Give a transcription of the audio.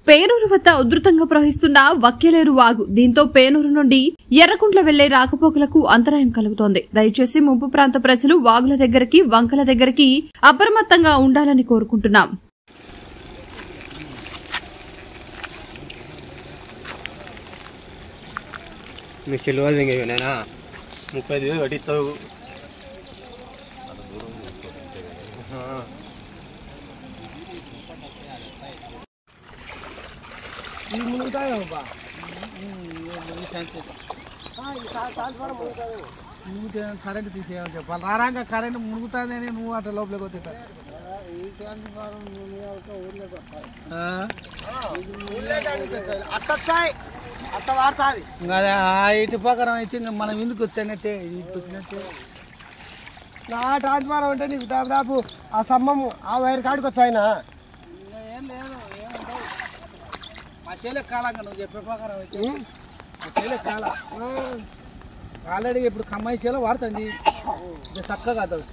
పేనూరు వద్ద ఉధృతంగా ప్రవహిస్తున్న వక్కెలేరు వాగు దీంతో పేనూరు నుండి ఎర్రకుంట్ల వెళ్లే రాకపోకలకు అంతరాయం కలుగుతోంది. దయచేసి ముంపు ప్రాంత ప్రజలు వాగుల దగ్గరికి, వంకల దగ్గరికి అప్రమత్తంగా ఉండాలని కోరుకుంటున్నాం. కరెంట్ తీసేయని చెప్పాలి. రారాక కరెంట్ మునుగుతుందని నువ్వు అట్లా లోపలికి పోతే ఇటు పక్కన అయితే మనం ఎందుకు వచ్చానట్టే ఇటు వచ్చినట్టే. నా ట్రాన్స్ఫారం అంటే నీకు దాదాపు ఆ సమ్మము ఆ వైర్ కాడికి వచ్చాయినా ఏం లేదు, ఏముండవు. మా చేలే కాలంగా నువ్వు చెప్పే ప్రకారం అయితే మా చేలే కాల ఆల్రెడీ ఇప్పుడు కమ్మాయి చేలో వాడుతుంది చక్కగా అవుతుంది.